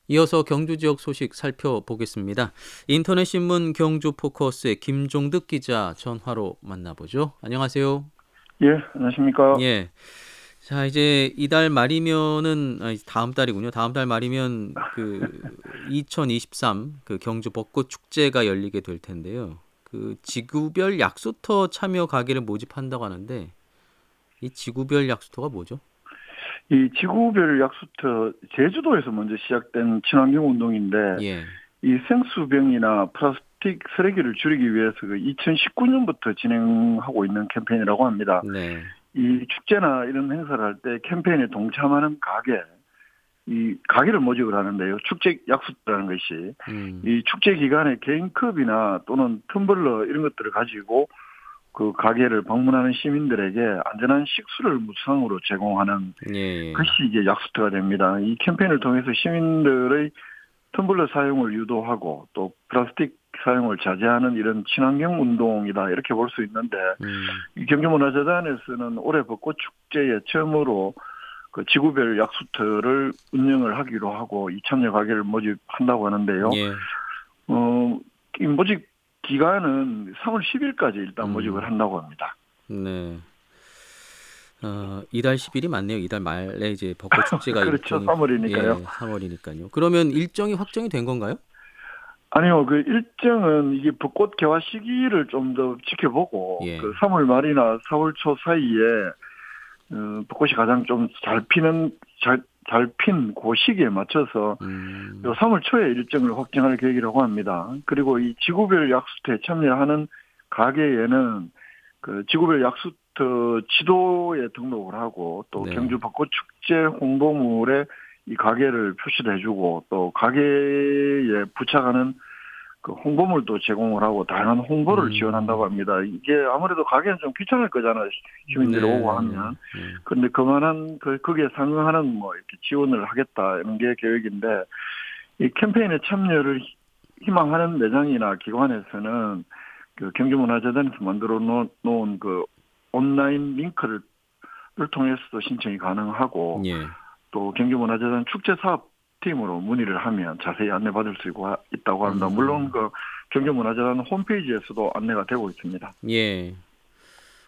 이어서 경주 지역 소식 살펴보겠습니다. 인터넷 신문 경주 포커스의 김종득 기자 전화로 만나보죠. 안녕하세요. 예, 안녕하십니까. 예. 자, 이제 이달 말이면은 다음 달이군요. 다음 달 말이면 그 2023 그 경주 벚꽃 축제가 열리게 될 텐데요. 그 지구별 약수터 참여 가게를 모집한다고 하는데 이 지구별 약수터가 뭐죠? 이 지구별 약수터, 제주도에서 먼저 시작된 친환경 운동인데, 예. 이 생수병이나 플라스틱 쓰레기를 줄이기 위해서 그 2019년부터 진행하고 있는 캠페인이라고 합니다. 네. 이 축제나 이런 행사를 할 때 캠페인에 동참하는 이 가게를 모집을 하는데요. 축제 약수터라는 것이. 음. 이 축제 기간에 개인컵이나 또는 텀블러 이런 것들을 가지고 그 가게를 방문하는 시민들에게 안전한 식수를 무상으로 제공하는 예. 그것이 이제 약수터가 됩니다. 이 캠페인을 통해서 시민들의 텀블러 사용을 유도하고 또 플라스틱 사용을 자제하는 이런 친환경 운동이다 이렇게 볼 수 있는데 음. 이 경기문화재단에서는 올해 벚꽃 축제에 처음으로 그 지구별 약수터를 운영을 하기로 하고 이 참여 가게를 모집한다고 하는데요. 예. 이 모집 기간은 3월 10일까지 일단 모집을 음. 한다고 합니다. 네. 이달 10일이 맞네요. 이달 말에 이제 벚꽃 축제가 그렇죠. 일정이 3월이니까요. 3월이니까요. 그러면 일정이 확정이 된 건가요? 아니요, 그 일정은 이게 벚꽃 개화 시기를 좀 더 지켜보고 그 예. 3월 말이나 4월 초 사이에 벚꽃이 가장 좀 잘 핀 그 시기에 맞춰서 요 음. 3월 초에 일정을 확정할 계획이라고 합니다. 그리고 이 지구별 약수터에 참여하는 가게에는 그 지구별 약수터 지도에 등록을 하고 또 네. 경주 벚꽃 축제 홍보물에 이 가게를 표시를 해주고 또 가게에 부착하는 그 홍보물도 제공을 하고 다양한 홍보를 지원한다고 음. 합니다. 이게 아무래도 가게는 좀 귀찮을 거잖아요. 시민들이 네, 오고 네, 네. 하면. 네. 그런데 그만한 거기에 상응하는 뭐 이렇게 지원을 하겠다 이런 게 계획인데 이 캠페인에 참여를 희망하는 매장이나 기관에서는 그 경기문화재단에서 만들어 놓은 그 온라인 링크를 통해서도 신청이 가능하고 예. 또 경기문화재단 축제사업팀으로 문의를 하면 자세히 안내받을 수 있다고 합니다. 물론 음. 그 경기문화재단 홈페이지에서도 안내가 되고 있습니다. 예.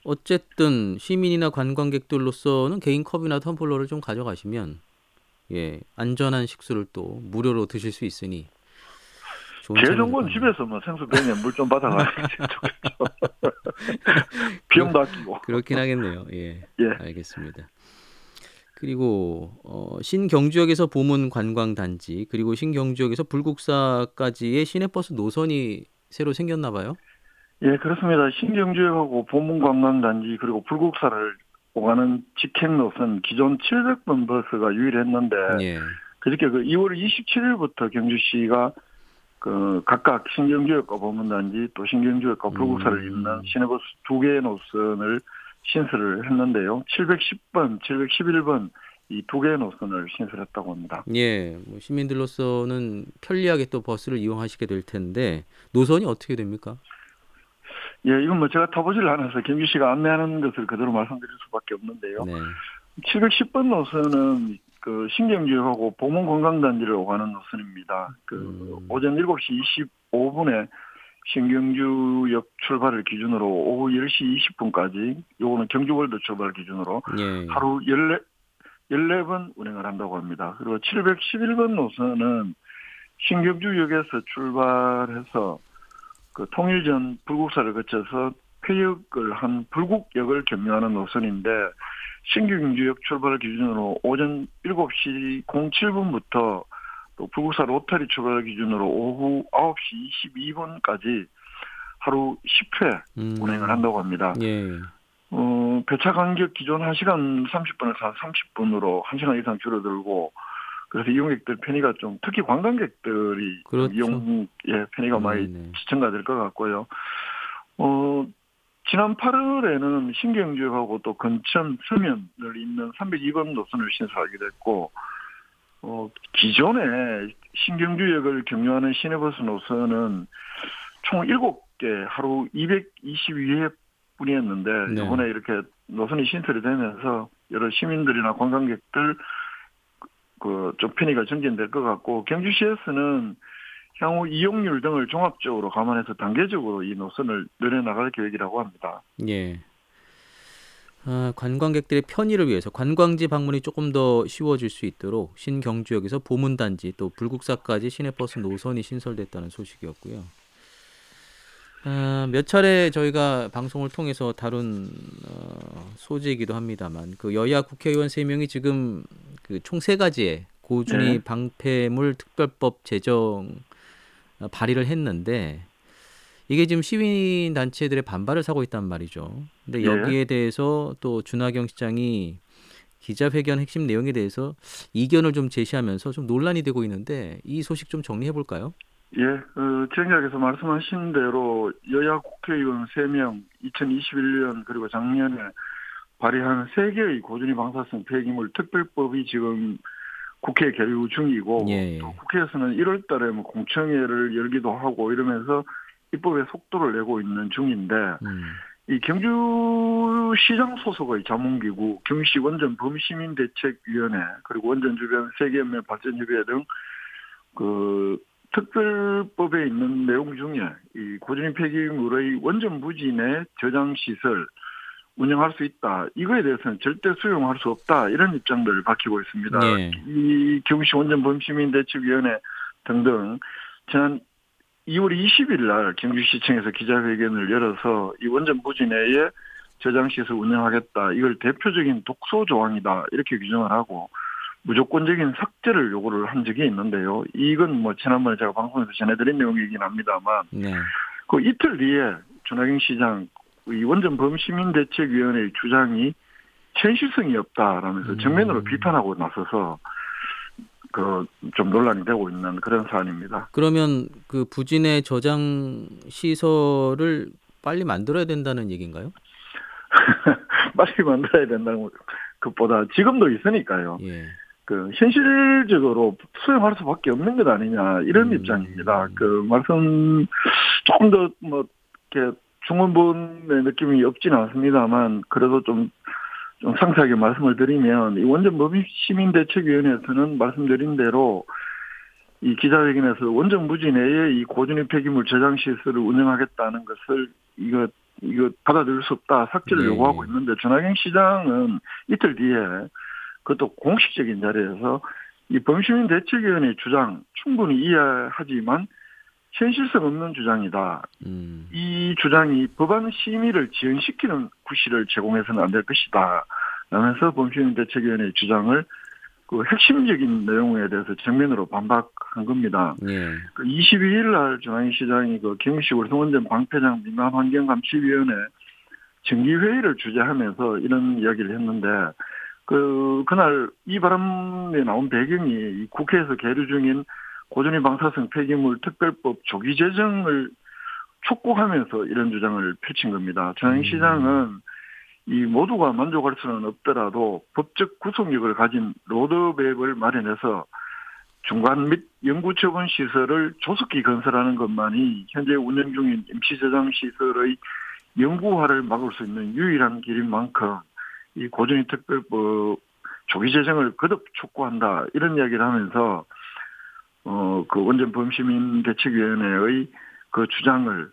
어쨌든 시민이나 관광객들로서는 개인 컵이나 텀블러를 좀 가져가시면 안전한 식수를 또 무료로 드실 수 있으니 좋은 제일 참이 좋은 될 것 건 같네요. 집에서 뭐 생수병에 물 좀 받아가는 게 제일 좋겠죠. 그렇 비용도 아끼고. 그렇긴 하겠네요. 예. 예. 알겠습니다. 그리고 신경주역에서 보문 관광 단지 그리고 신경주역에서 불국사까지의 시내버스 노선이 새로 생겼나 봐요. 예, 그렇습니다. 신경주역하고 보문관광단지 그리고 불국사를 오가는 직행 노선 기존 700번 버스가 유일했는데 예. 그저께 그 2월 27일부터 경주시가 그 각각 신경주역과 보문단지 또 신경주역과 불국사를 잇는 음. 시내버스 두 개의 노선을 신설을 했는데요. 710번, 711번 이 두 개의 노선을 신설했다고 합니다. 예. 뭐 시민들로서는 편리하게 또 버스를 이용하시게 될 텐데 노선이 어떻게 됩니까? 예, 이건 뭐 제가 타보질 않아서 경주시가 안내하는 것을 그대로 말씀드릴 수밖에 없는데요. 네. 710번 노선은 그 신경주역하고 보문관광단지를 오가는 노선입니다. 그 음. 오전 7시 25분에 신경주역 출발을 기준으로 오후 10시 20분까지 요거는 경주월드 출발 기준으로 예. 하루 14번 운행을 한다고 합니다. 그리고 711번 노선은 신경주역에서 출발해서 그 통일 전 불국사를 거쳐서 폐역을 한 불국역을 경유하는 노선인데 신경주역 출발 기준으로 오전 7시 07분부터 또 불국사 로터리 출발 기준으로 오후 9시 22분까지 하루 10회 운행을 음. 한다고 합니다. 예. 배차 간격 기존 1시간 30분에서 30분으로 1시간 이상 줄어들고 그래서 이용객들 편의가 좀 특히 관광객들이 좀 그렇죠. 편의가 많이 네네. 첨가될 것 같고요. 어, 지난 8월에는 신경주역하고 또 근천 서면을 잇는 302번 노선을 신설하게 됐고, 기존에 신경주역을 경유하는 시내버스 노선은 총 7개 하루 222회 뿐이었는데, 네. 이번에 이렇게 노선이 신설이 되면서 여러 시민들이나 관광객들 좀 편의가 증진될 것 같고, 경주시에서는 향후 이용률 등을 종합적으로 감안해서 단계적으로 이 노선을 늘려나갈 계획이라고 합니다. 예. 관광객들의 편의를 위해서 관광지 방문이 조금 더 쉬워질 수 있도록 신경주역에서 보문단지 또 불국사까지 시내버스 노선이 신설됐다는 소식이었고요. 몇 차례 저희가 방송을 통해서 다룬 소재이기도 합니다만 그 여야 국회의원 3명이 지금 그 총 3가지의 고준위 네. 방패물 특별법 제정 발의를 했는데 이게 지금 시민 단체들의 반발을 사고 있단 말이죠. 근데 예. 여기에 대해서 또 준하경 시장이 기자회견 핵심 내용에 대해서 이견을 좀 제시하면서 좀 논란이 되고 있는데 이 소식 좀 정리해 볼까요? 예, 정의학에서 말씀하신 대로 여야 국회의원 3명, 2021년 그리고 작년에 발의한 3개의 고준위 방사성 폐기물 특별법이 지금 국회에 계류 중이고, 예. 또 국회에서는 1월 달에 뭐 공청회를 열기도 하고 이러면서 입법에 속도를 내고 있는 중인데, 음. 이 경주시장 소속의 자문기구, 경주시 원전 범시민대책위원회, 그리고 원전 주변 세계연맹 발전협의회 등 특별법에 있는 내용 중에 이 고준위 폐기물의 원전 부지 내 저장 시설 운영할 수 있다. 이거에 대해서는 절대 수용할 수 없다. 이런 입장들을 밝히고 있습니다. 예. 이 경주시 원전 범시민대책위원회 등등 지난 2월 20일 날 경주시청에서 기자회견을 열어서 이 원전 부지 내에 저장시설 운영하겠다. 이걸 대표적인 독소 조항이다. 이렇게 규정을 하고 무조건적인 삭제를 요구를 한 적이 있는데요. 이건 뭐 지난번에 제가 방송에서 전해드린 내용이긴 합니다만 네. 그 이틀 뒤에 준하경 시장 이 원전 범시민대책위원회의 주장이 현실성이 없다라면서 정면으로 비판하고 나서서 좀 논란이 되고 있는 그런 사안입니다. 그러면 그 부진의 저장 시설을 빨리 만들어야 된다는 얘기인가요? 빨리 만들어야 된다는 것보다 지금도 있으니까요. 예. 현실적으로 수용할 수밖에 없는 것 아니냐 이런 입장입니다. 말씀 조금 더 뭐 이렇게 중원본의 느낌이 없지는 않습니다만 그래도 좀 상세하게 말씀을 드리면 이 원전 범시민대책위원회에서는 말씀드린 대로 이 기자회견에서 원전 부지 내에 이 고준위 폐기물 저장 시설을 운영하겠다는 것을 이거 받아들일 수 없다 삭제를 요구하고 있는데 준하경 시장은 이틀 뒤에 그것도 공식적인 자리에서 이 범시민대책위원회 주장 충분히 이해하지만 현실성 없는 주장이다. 이 주장이 법안 심의를 지연시키는 구실을 제공해서는 안 될 것이다. 라면서 범시민대책위원회의 주장을 핵심적인 내용에 대해서 정면으로 반박한 겁니다. 예. 22일 날 준하경 시장이 경주시 월성원전 방패장 민감환경감시위원회 정기회의를 주재하면서 이런 이야기를 했는데 그날 이 바람에 나온 배경이 이 국회에서 계류 중인 고준위 방사성 폐기물 특별법 조기 제정을 촉구하면서 이런 주장을 펼친 겁니다. 준하경 시장은 이 모두가 만족할 수는 없더라도 법적 구속력을 가진 로드맵을 마련해서 중간 및 영구 처분 시설을 조속히 건설하는 것만이 현재 운영 중인 임시 저장 시설의 영구화를 막을 수 있는 유일한 길인 만큼 이 고준위 특별법 조기 제정을 거듭 촉구한다 이런 이야기를 하면서 원전 범시민대책위원회의 그 주장을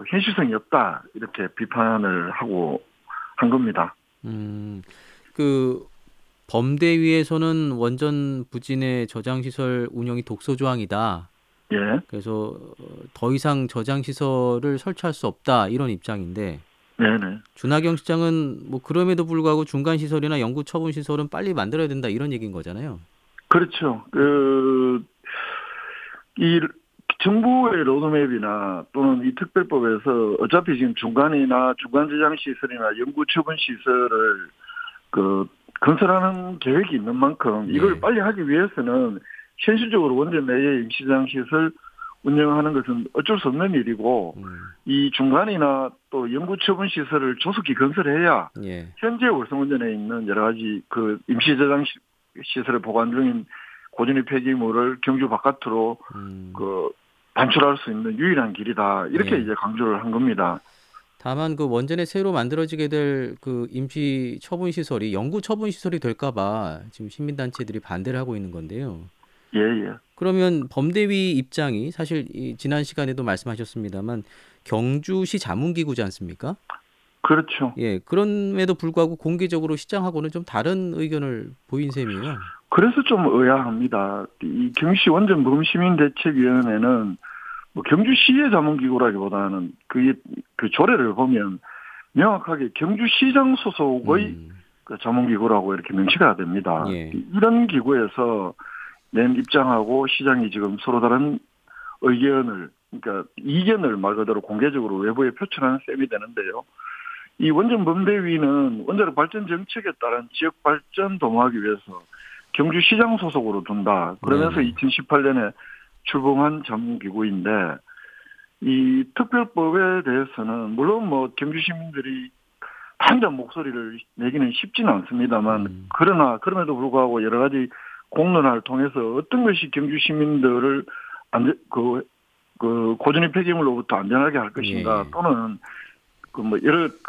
현실성이 없다 이렇게 비판을 하고 한 겁니다. 범대위에서는 원전 부진의 저장 시설 운영이 독소 조항이다. 예. 그래서 더 이상 저장 시설을 설치할 수 없다 이런 입장인데. 네네. 준하경 시장은 뭐 그럼에도 불구하고 중간 시설이나 영구 처분 시설은 빨리 만들어야 된다 이런 얘기인 거잖아요. 그렇죠. 이 정부의 로드맵이나 또는 이 특별법에서 어차피 지금 중간이나 중간 저장 시설이나 영구 처분 시설을 건설하는 계획이 있는 만큼 이걸 빨리 하기 위해서는 현실적으로 원전 내에 임시 저장 시설 운영하는 것은 어쩔 수 없는 일이고 이 중간이나 또 영구 처분 시설을 조속히 건설해야 현재 월성원전에 있는 여러 가지 임시 저장 시설을 보관 중인 고준위 폐기물을 경주 바깥으로 반출할 수 있는 유일한 길이다. 이렇게 이제 강조를 한 겁니다. 다만 그 원전에 새로 만들어지게 될 그 임시 처분 시설이 영구 처분 시설이 될까 봐 지금 시민단체들이 반대를 하고 있는 건데요. 예, 예. 그러면 범대위 입장이 사실 지난 시간에도 말씀하셨습니다만 경주시 자문기구지 않습니까? 그렇죠. 예, 그럼에도 불구하고 공개적으로 시장하고는 좀 다른 의견을 보인 셈이에요. 그래서 좀 의아합니다. 이 경주시 원전 범시민대책위원회는 뭐 경주시의 자문기구라기보다는 그 조례를 보면 명확하게 경주시장 소속의 그 자문기구라고 이렇게 명시가 됩니다. 예. 이런 기구에서 낸 입장하고 시장이 지금 서로 다른 의견을, 그러니까 이견을 말 그대로 공개적으로 외부에 표출하는 셈이 되는데요. 이 원전 범대위는 원자력 발전 정책에 따른 지역 발전 도모하기 위해서 경주시장 소속으로 둔다. 그러면서 2018년에 출범한 자문기구인데, 이 특별법에 대해서는 물론 뭐 경주 시민들이 한잔 목소리를 내기는 쉽지는 않습니다만, 그러나 그럼에도 불구하고 여러 가지 공론화를 통해서 어떤 것이 경주 시민들을 고전의 폐기물로부터 안전하게 할 것인가, 예. 또는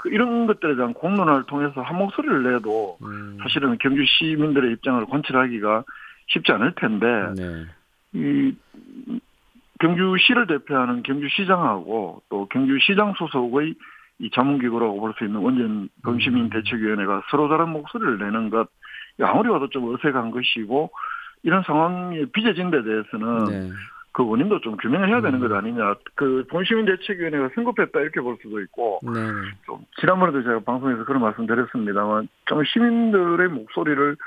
이런 것들에 대한 공론화를 통해서 한 목소리를 내도 사실은 경주 시민들의 입장을 관철하기가 쉽지 않을 텐데, 네. 이 경주시를 대표하는 경주시장하고 또 경주시장 소속의 이 자문기구라고 볼 수 있는 원전 범시민대책위원회가 서로 다른 목소리를 내는 것, 아무리 봐도 좀 어색한 것이고, 이런 상황이 빚어진 데 대해서는 네. 그 원인도 좀 규명을 해야 되는 것 아니냐. 그 범시민대책위원회가 성급했다 이렇게 볼 수도 있고, 네. 좀 지난번에도 제가 방송에서 그런 말씀 드렸습니다만, 좀 시민들의 목소리를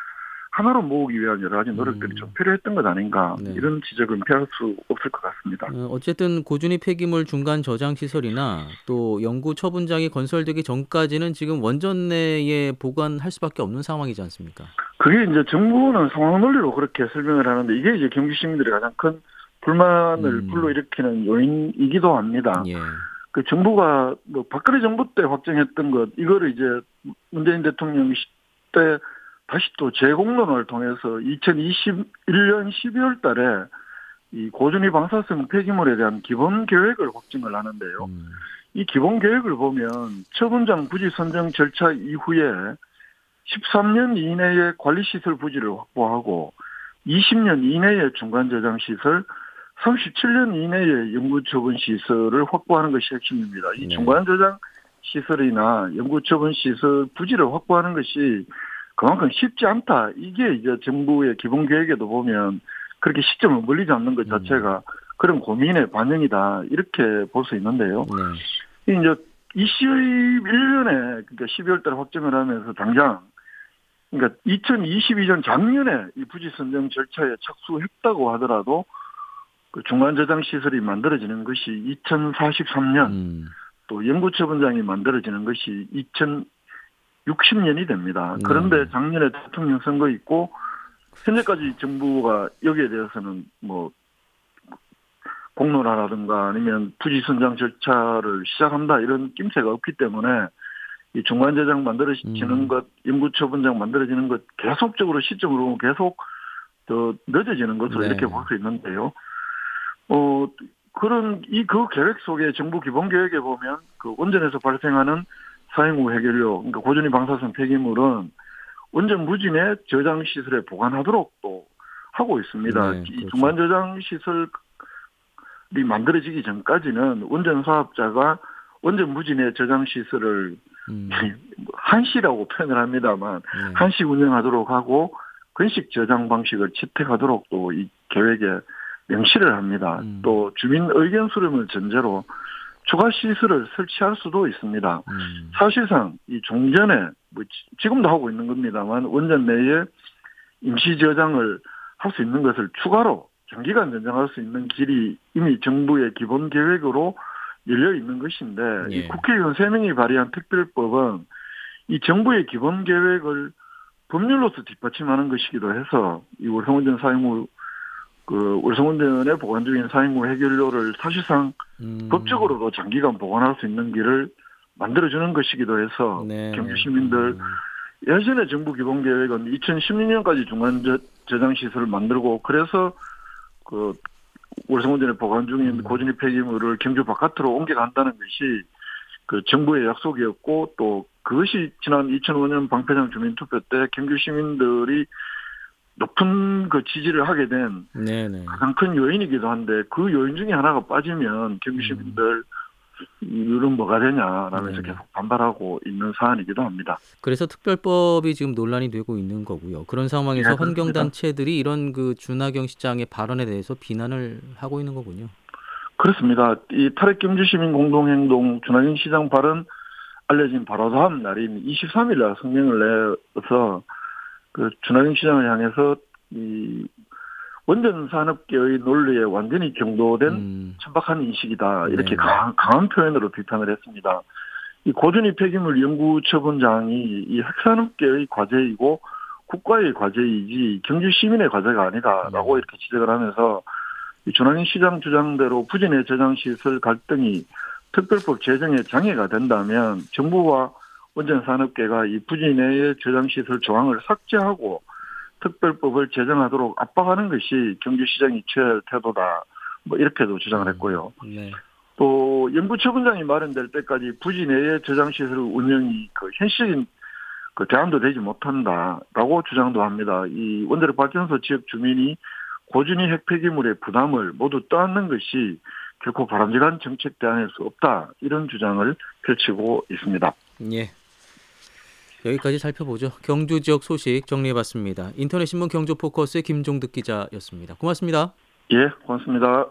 하나로 모으기 위한 여러 가지 노력들이 좀 필요했던 것 아닌가, 네. 이런 지적은 피할 수 없을 것 같습니다. 어쨌든 고준위 폐기물 중간 저장 시설이나 또 영구 처분장이 건설되기 전까지는 지금 원전 내에 보관할 수밖에 없는 상황이지 않습니까? 그게 이제 정부는 상황 논리로 그렇게 설명을 하는데, 이게 이제 경기 시민들의 가장 큰 불만을 불러일으키는 요인이기도 합니다. 예. 그 정부가 뭐 박근혜 정부 때 확정했던 것, 이거를 이제 문재인 대통령 때 다시 또 재공론을 통해서 2021년 12월 달에 이 고준위 방사성 폐기물에 대한 기본 계획을 확정을 하는데요. 이 기본 계획을 보면 처분장 부지 선정 절차 이후에 13년 이내에 관리시설 부지를 확보하고 20년 이내에 중간 저장 시설, 37년 이내에 영구 처분 시설을 확보하는 것이 핵심입니다. 이 중간 저장 시설이나 영구 처분 시설 부지를 확보하는 것이 그만큼 쉽지 않다. 이게 이제 정부의 기본 계획에도 보면 그렇게 시점을 멀리 잡는 것 자체가 그런 고민의 반영이다. 이렇게 볼 수 있는데요. 이제 21년에, 그러니까 12월 달에 확정을 하면서 당장, 그러니까 2022년 작년에 이 부지 선정 절차에 착수했다고 하더라도 그 중간 저장 시설이 만들어지는 것이 2043년, 또 영구 처분장이 만들어지는 것이 2060년이 됩니다. 그런데 작년에 대통령 선거 있고 현재까지 정부가 여기에 대해서는 뭐 공론화라든가 아니면 부지 선정 절차를 시작한다 이런 낌새가 없기 때문에 이 중간 저장 만들어지는 것, 영구 처분장 만들어지는 것 계속적으로 시점으로 보면 계속 더 늦어지는 것으로 이렇게 볼 수 있는데요. 그 계획 속에 정부 기본 계획에 보면 그 원전에서 발생하는 사용 후 해결료, 그러니까 고준위 방사성 폐기물은 원전 무진의 저장 시설에 보관하도록 또 하고 있습니다. 이 그렇죠. 중간 저장 시설이 만들어지기 전까지는 원전 사업자가 원전 무진의 저장 시설을 한시라고 표현을 합니다만 한시 운영하도록 하고 건식 저장 방식을 채택하도록 또 이 계획에 명시를 합니다. 또 주민 의견 수렴을 전제로 추가 시설을 설치할 수도 있습니다. 사실상 이 종전에 뭐 지금도 하고 있는 겁니다만 원전 내에 임시 저장을 할 수 있는 것을 추가로 장기간 전장할 수 있는 길이 이미 정부의 기본 계획으로 열려 있는 것인데 이 국회의원 3명이 발의한 특별법은 이 정부의 기본 계획을 법률로서 뒷받침하는 것이기도 해서 이 월성원전 사용 후 월성원전에 보관 중인 사용 후 해결료를 사실상 법적으로도 장기간 보관할 수 있는 길을 만들어주는 것이기도 해서 경주 시민들 예전에 정부 기본 계획은 2016년까지 중간 저장 시설을 만들고 그래서 그 월성원전에 보관 중인 고준위 폐기물을 경주 바깥으로 옮겨간다는 것이 그 정부의 약속이었고 또 그것이 지난 2005년 방패장 주민투표 때 경주 시민들이 높은 그 지지를 하게 된 네네. 가장 큰 요인이기도 한데 그 요인 중에 하나가 빠지면 경주 시민들 이런 뭐가 되냐라면서 네네. 계속 반발하고 있는 사안이기도 합니다. 그래서 특별법이 지금 논란이 되고 있는 거고요. 그런 예, 상황에서 그렇습니다. 환경단체들이 이런 그 준하경 시장의 발언에 대해서 비난을 하고 있는 거군요. 그렇습니다. 이 탈핵 경주 시민 공동행동 준하경 시장 발언 알려진 바로 다음 날인 23일 날 성명을 내서 그 준하경 시장을 향해서 이 원전 산업계의 논리에 완전히 경도된 천박한 인식이다. 이렇게 네네. 강한 표현으로 비판을 했습니다. 이 고준희 폐기물 연구처분장이 이 핵산업계의 과제이고 국가의 과제이지 경주 시민의 과제가 아니다라고 이렇게 지적을 하면서 이 준하경 시장 주장대로 부진의 저장시설 갈등이 특별법 제정에 장애가 된다면 정부와 원전산업계가 이 부진의 저장시설 조항을 삭제하고 특별법을 제정하도록 압박하는 것이 경주시장이 취해야 할 태도다. 뭐 이렇게도 주장을 했고요. 네. 또 연구처분장이 마련될 때까지 부지 내의 저장시설 운영이 그 현실적인 그 대안도 되지 못한다라고 주장도 합니다. 이 원자력 발전소 지역 주민이 고준위 핵폐기물의 부담을 모두 떠안는 것이 결코 바람직한 정책 대안일 수 없다. 이런 주장을 펼치고 있습니다. 예. 여기까지 살펴보죠. 경주 지역 소식 정리해봤습니다. 인터넷신문 경주포커스의 김종득 기자였습니다. 고맙습니다. 예, 고맙습니다.